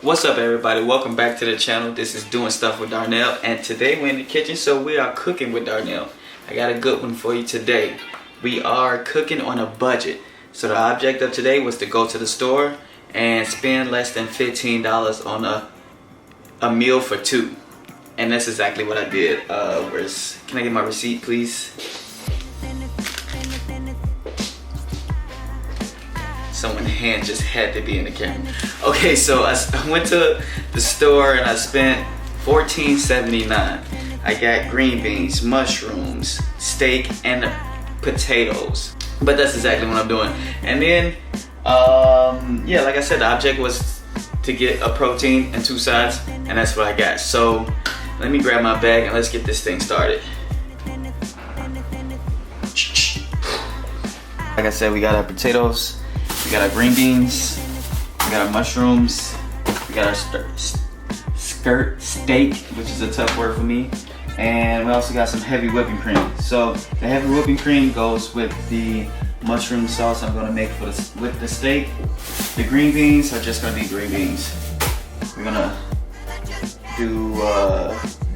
What's up, everybody? Welcome back to the channel. This is Doing Stuff with Darnell, and today we're in the kitchen, so we are cooking with Darnell. I got a good one for you today. We are cooking on a budget. So the object of today was to go to the store and spend less than $15 on a meal for two. And that's exactly what I did. Can I get my receipt, please? Someone's hand just had to be in the camera. Okay, so I went to the store and I spent $14.79. I got green beans, mushrooms, steak, and potatoes. But that's exactly what I'm doing. And then, yeah, like I said, the object was to get a protein and two sides, and that's what I got. So let me grab my bag and let's get this thing started. Like I said, we got our potatoes. We got our green beans, we got our mushrooms, we got our skirt steak, which is a tough word for me, and we also got some heavy whipping cream. So the heavy whipping cream goes with the mushroom sauce I'm gonna make with the steak. The green beans are just gonna be green beans. We're gonna do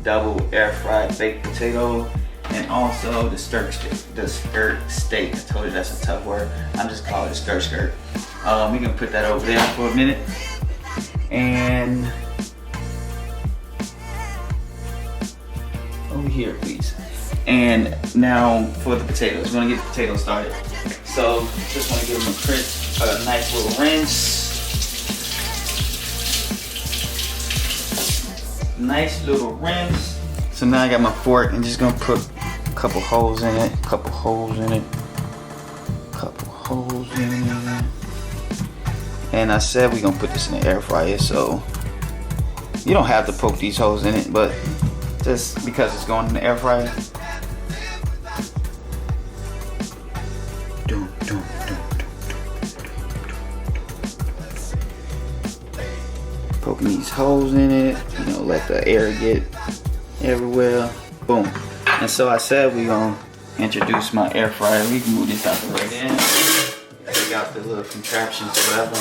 double air fried baked potato, and also the skirt steak. I told you that's a tough word. I'm just calling it skirt. We can put that over there for a minute. And over here, please. And now for the potatoes. We're gonna get the potatoes started. So just wanna give them a nice little rinse. Nice little rinse. So now I got my fork and just gonna put a couple holes in it, couple holes in it. And I said we're gonna put this in the air fryer, so you don't have to poke these holes in it, but just because it's going in the air fryer. Poking these holes in it, let the air get everywhere. Boom. And so I said we're gonna introduce my air fryer. We can move this out the way in. Take out the little contraptions or whatever.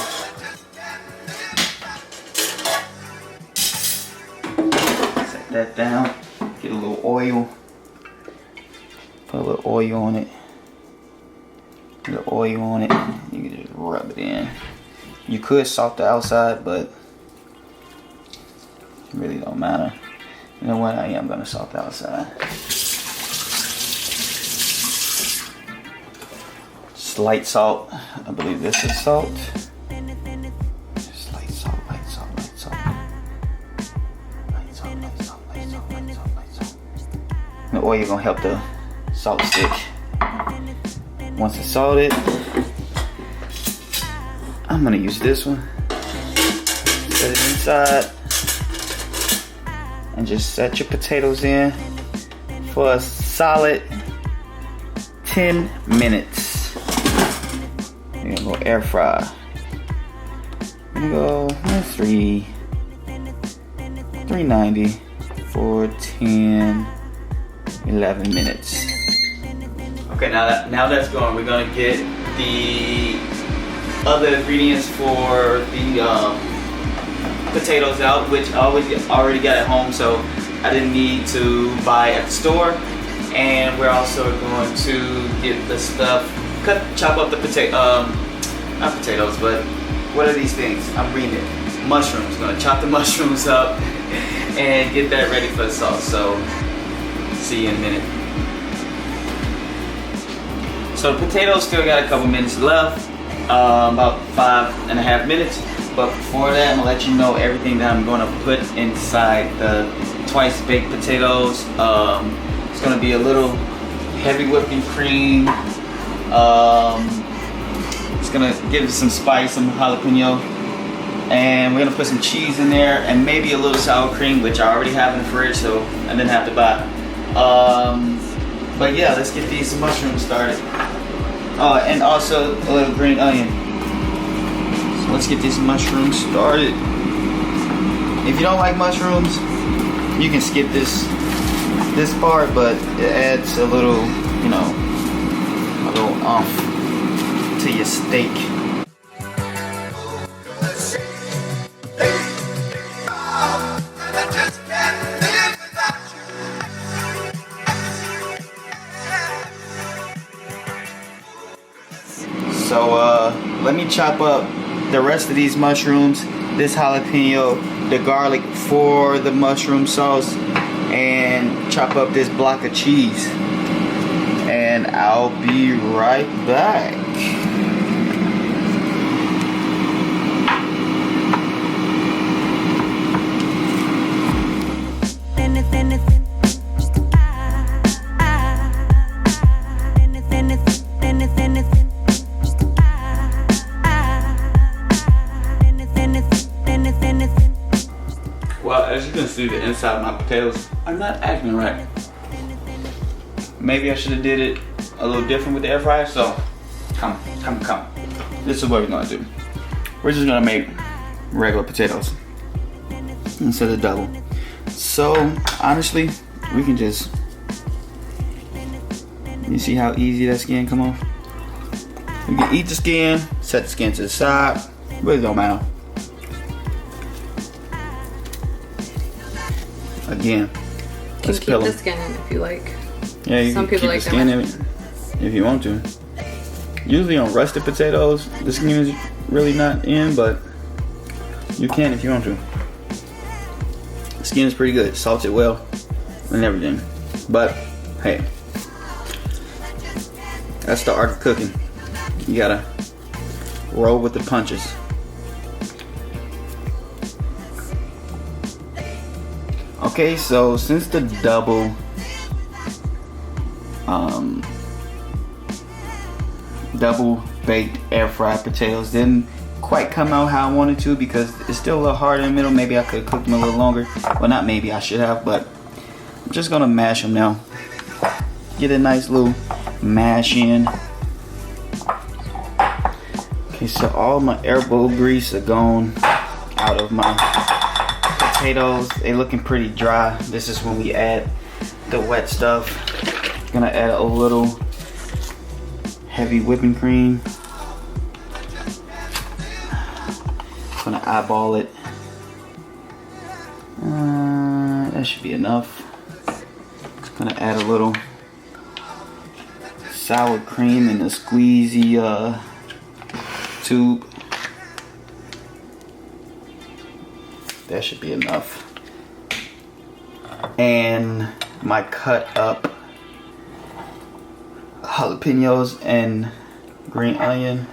Set that down. Get a little oil. Put a little oil on it. A little oil on it. You can just rub it in. You could salt the outside, but it really don't matter. You know what? I am gonna salt the outside. Light salt. I believe this is salt. Just light salt. The oil gonna help the salt stick. Once it's salted, I'm gonna use this one. Set it inside. And just set your potatoes in for a solid 10 minutes. We're gonna go air fry. We're gonna go 390 for 10, 11 minutes. Okay, now that's going. We're gonna get the other ingredients for the potatoes out, which I already got at home, so I didn't need to buy at the store. And we're also going to get the stuff, chop up the not potatoes, but what are these things? I'm reading it. Mushrooms. Gonna chop the mushrooms up and get that ready for the sauce. So see you in a minute. So the potatoes still got a couple minutes left, about 5.5 minutes. But before that, I'm gonna let you know everything that I'm gonna put inside the twice baked potatoes. It's gonna be a little heavy whipping cream. It's gonna give it some spice, some jalapeno, and we're gonna put some cheese in there and maybe a little sour cream, which I already have in the fridge, so I didn't have to buy. But yeah, let's get these mushrooms started. And also a little green onion. So let's get these mushrooms started. If you don't like mushrooms, you can skip this part, but it adds a little, a little oomph to your steak. chop up the rest of these mushrooms, this jalapeno, the garlic for the mushroom sauce, and chop up this block of cheese. And I'll be right back. Well, as you can see, the inside of my potatoes are not acting right. Maybe I should have did it a little different with the air fryer. So, come. This is what we're gonna do. We're just gonna make regular potatoes instead of double. So, honestly, we can just, you see how easy that skin come off? We can eat the skin, set the skin to the side, really don't matter. Again, you can keep the skin in if you like. Yeah, you Some can people keep like the skin in if you want to. Usually on rusted potatoes, the skin is really not in, but you can if you want to. The skin is pretty good, salted well, and everything. But hey, that's the art of cooking. You gotta roll with the punches. Okay, so since the double baked air fried potatoes didn't quite come out how I wanted to, because it's still a little hard in the middle. Maybe I could have cooked them a little longer. Well, not maybe, I should have, but I'm just gonna mash them now. Get a nice little mash in. Okay, so all my air bowl grease are gone out of my potatoes. They looking pretty dry. This is when we add the wet stuff. Gonna add a little heavy whipping cream. Gonna eyeball it. That should be enough. Just gonna add a little sour cream in the squeezy tube. That should be enough. And my cut up jalapenos and green onion.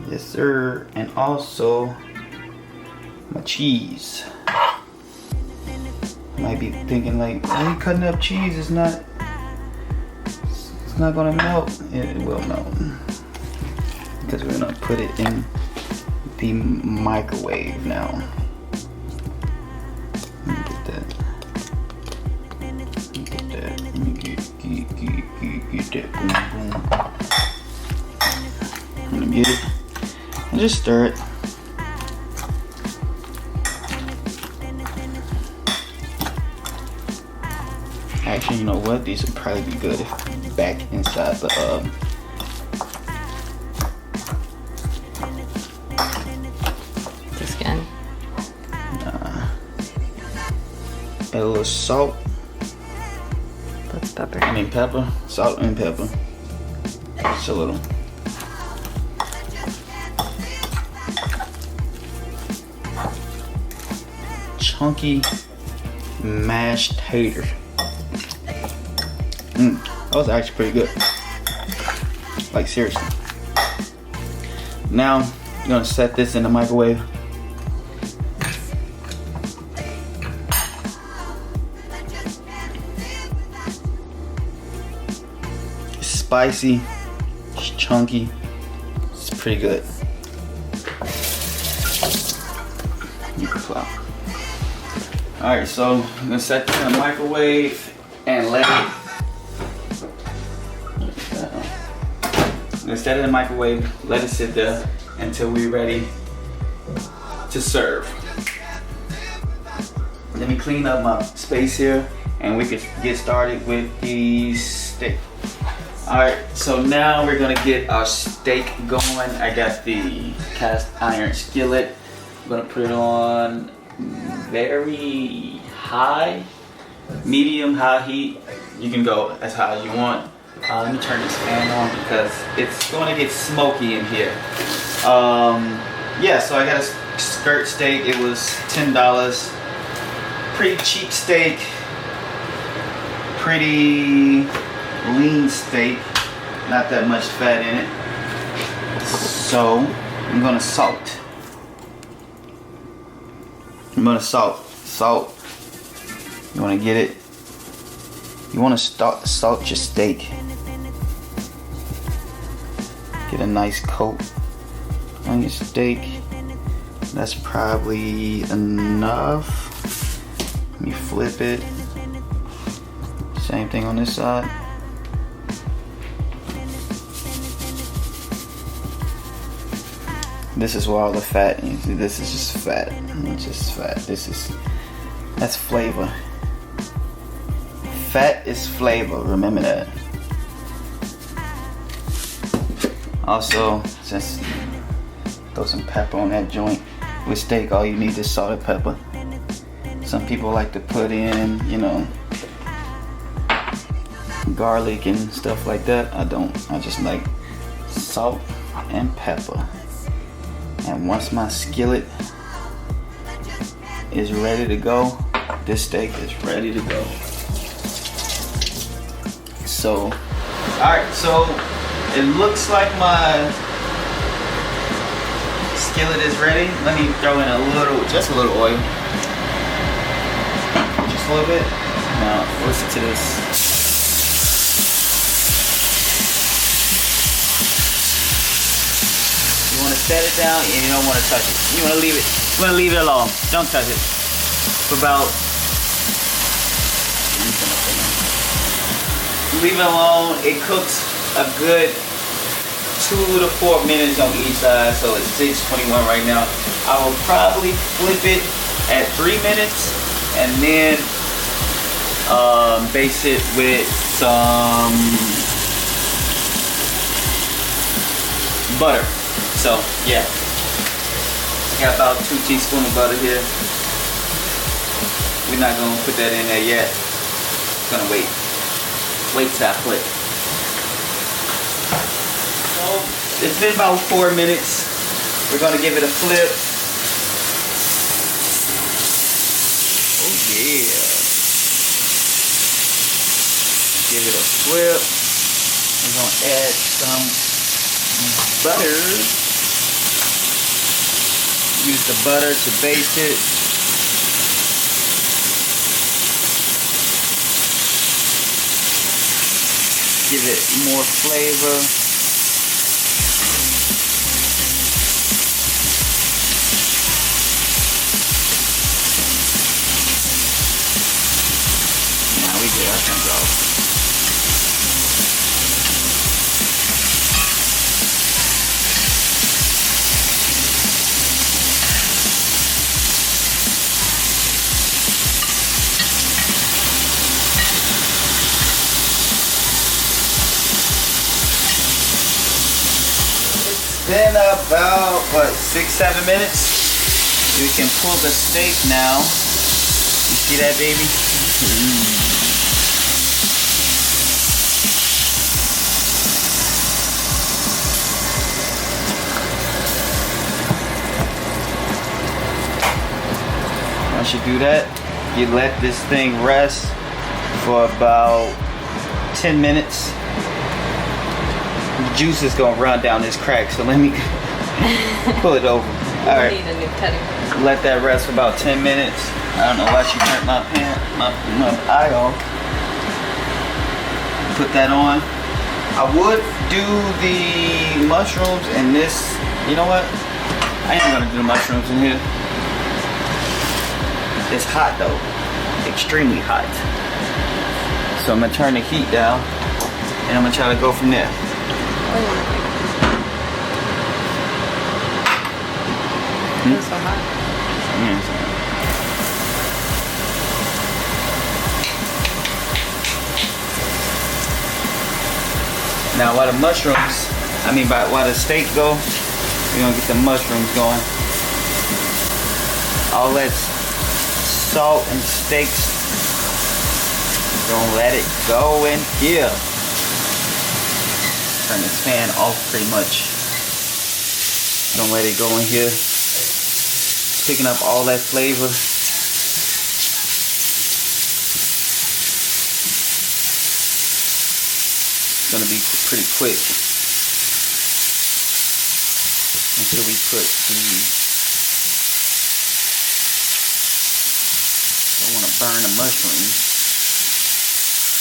Yes, sir. And also my cheese. Might be thinking like, why are you cutting up cheese? It's not gonna melt. It will melt because we're gonna put it in the microwave now. Let me get that. Let me get that. Boom, boom. I'm gonna get it and just stir it. Actually, you know what? These would probably be good if back inside the skin. Add a little salt. That's pepper. I mean pepper. Salt and pepper. Just a little. Chunky mashed tater. That was actually pretty good. Like seriously. Now I'm gonna set this in the microwave. It's spicy, it's chunky, it's pretty good. Alright, so I'm gonna set this in the microwave and let it. I'm gonna set it in the microwave, let it sit there until we're ready to serve. Let me clean up my space here and we can get started with the steak. Alright, so now we're gonna get our steak going. I got the cast iron skillet. I'm gonna put it on very high, medium high heat. You can go as high as you want. Let me turn this fan on because it's going to get smoky in here. Yeah, so I got a skirt steak. It was $10. Pretty cheap steak. Pretty lean steak. Not that much fat in it. So I'm gonna salt. Salt. You wanna get it? You wanna salt your steak. Get a nice coat on your steak. That's probably enough. Let me flip it. Same thing on this side. This is where all the fat is. This is just fat. It's just fat. That's flavor. Fat is flavor. Remember that. Also, just throw some pepper on that joint. With steak, all you need is salt and pepper. Some people like to put in, you know, garlic and stuff like that. I don't. I just like salt and pepper. And once my skillet is ready to go, this steak is ready to go. So, alright, so it looks like my skillet is ready. Let me throw in just a little oil. Just a little bit. Now, listen to this. You want to set it down and you don't want to touch it. You want to leave it. You want to leave it alone. Don't touch it. For about. Leave it alone. It cooks a good 2 to 4 minutes on each side. So it's 6:21 right now. I will probably flip it at 3 minutes and then base it with some butter. So yeah, got about 2 teaspoons of butter here. We're not gonna put that in there yet. Gonna wait till I flip. So it's been about 4 minutes. We're gonna give it a flip. Oh yeah. Give it a flip. We're gonna add some butter. Use the butter to baste it. Give it more flavor. Now we get our things off. Been about, 6-7 minutes. We can pull the steak now. You see that, baby? Once you do that, you let this thing rest for about 10 minutes. The juice is gonna run down this crack, so let me pull it over. All right. Need a new teddy. Let that rest for about 10 minutes. I don't know why she turned my eye off. Put that on. I would do the mushrooms and this. You know what? I ain't gonna do the mushrooms in here. It's hot though, extremely hot. So I'm gonna turn the heat down, and I'm gonna try to go from there. It's so hot. Yeah, now while the mushrooms, while the steak go, we're gonna get the mushrooms going. All that salt and steaks, gonna let it go in here. turn this fan off pretty much. Don't let it go in here. Picking up all that flavor. It's gonna be pretty quick until we put the. Don't want to burn the mushrooms.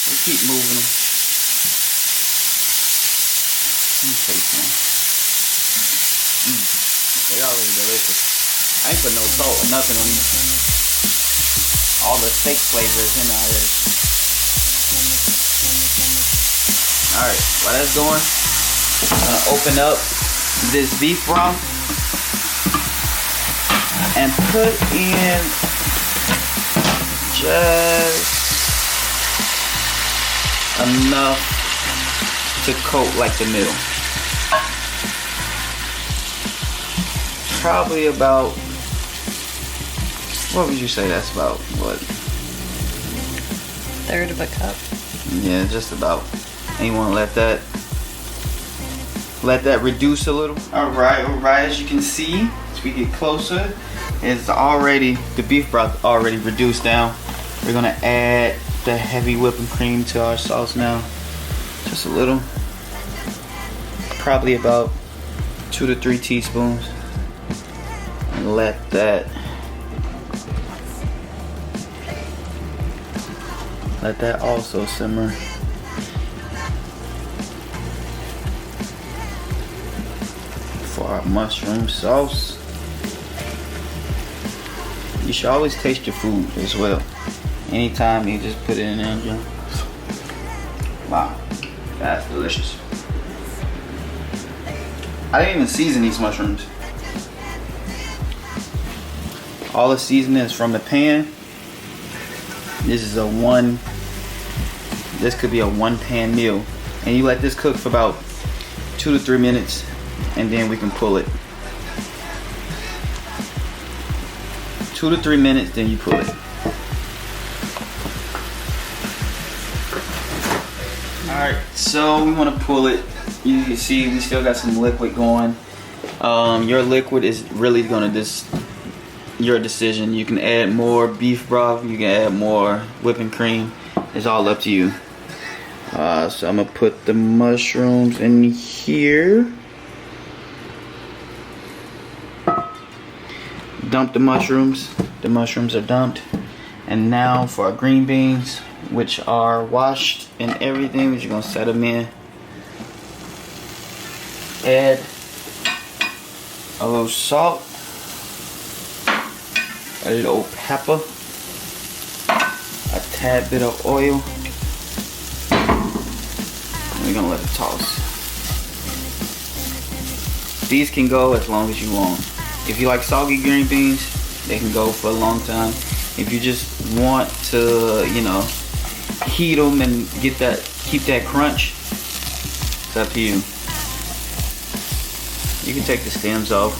We keep moving them. Let me taste one. They already delicious. I ain't put no salt or nothing on these. All the steak flavor is in there already. Alright, while that's going, I'm gonna open up this beef broth and put in just enough to coat like the middle. Probably about, what would you say that's about? What? 1/3 of a cup. Yeah, just about. And you want to let that reduce a little. Alright, as you can see, as we get closer, it's already, the beef broth already reduced down. We're gonna add the heavy whipping cream to our sauce now. Just a little. Probably about 2 to 3 teaspoons. And let that also simmer. For our mushroom sauce. You should always taste your food as well. Anytime you just put it in there. Wow, that's delicious. I didn't even season these mushrooms. All the seasoning is from the pan. This could be a 1-pan meal. And you let this cook for about 2 to 3 minutes, and then we can pull it. 2 to 3 minutes, then you pull it. Alright, so we want to pull it. You can see we still got some liquid going. Your liquid is really going to your decision. You can add more beef broth, you can add more whipping cream. It's all up to you. So I'm gonna put the mushrooms in here. Dump the mushrooms. The mushrooms are dumped. And now for our green beans, which are washed and everything, we're just gonna set them in. Add a little salt, a little pepper, a tad bit of oil. And we're gonna let it toss. These can go as long as you want. If you like soggy green beans, they can go for a long time. If you just want to, heat them and keep that crunch, it's up to you. You can take the stems off.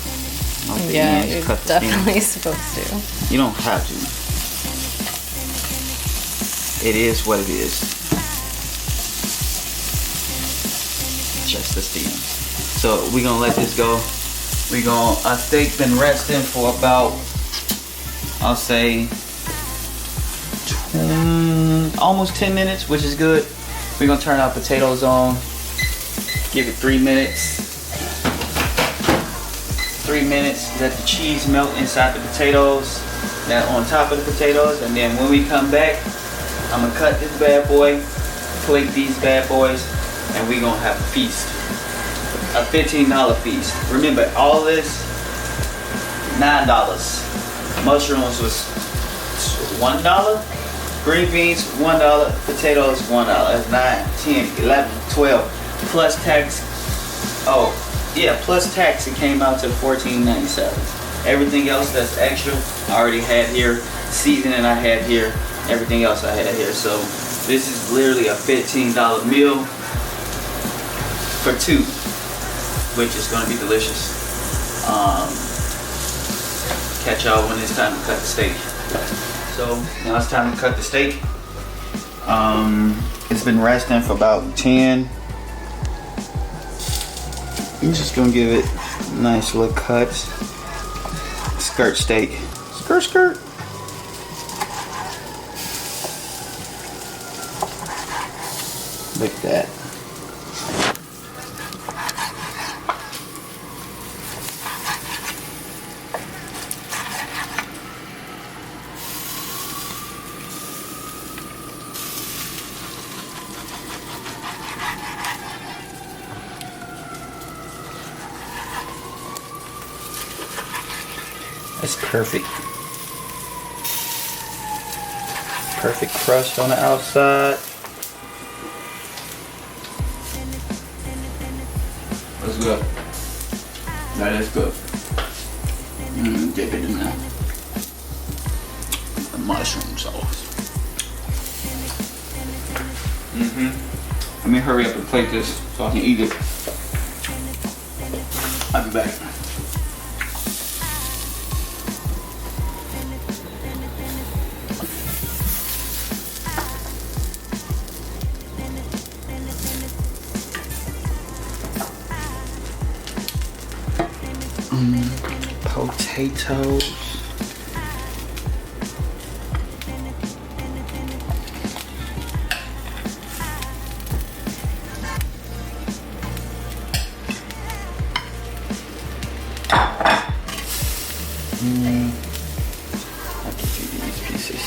Yeah, you're definitely supposed to. You don't have to. It is what it is. Just the stems. So we're gonna let this go. Our steak been resting for about, I'll say, almost 10 minutes, which is good. We're gonna turn our potatoes on. Give it 3 minutes. 3 minutes, let the cheese melt inside the potatoes, that on top of the potatoes, and then when we come back, I'm gonna cut this bad boy, plate these bad boys, and we're gonna have a feast. A $15 feast. Remember, all this, $9. Mushrooms was $1, green beans $1, potatoes $1. That's 9, 10, 11, 12, plus tax. Oh, yeah, plus tax, it came out to $14.97. Everything else that's extra, I already had here. Seasoning I had here. Everything else I had here. So this is literally a $15 meal for 2, which is going to be delicious. Catch y'all when it's time to cut the steak. So now it's time to cut the steak. It's been resting for about 10 I'm just gonna give it nice little cuts. Skirt steak. Skirt, skirt. Look at that. That's perfect. Perfect crust on the outside. That's good. That is good. Dip it in there. The mushroom sauce. Let me hurry up and plate this so I can eat it. I'll be back. Potatoes. I can see these pieces.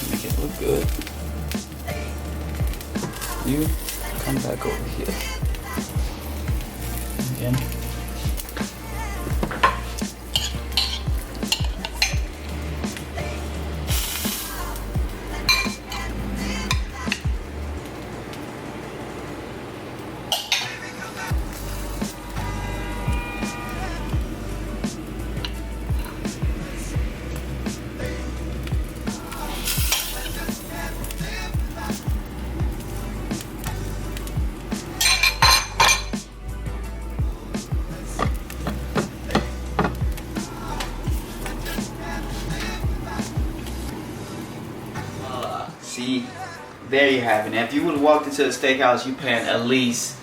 Make it look good. You come back over here. Again. See, there you have it. Now, if you would have walked into a steakhouse, you paying at least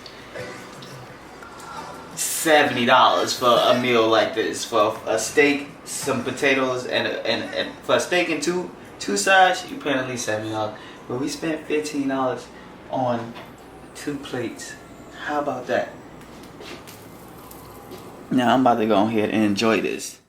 $70 for a meal like this. For a steak, some potatoes, and for a steak and two sides, you paying at least $70. But we spent $15 on 2 plates. How about that? Now I'm about to go ahead and enjoy this.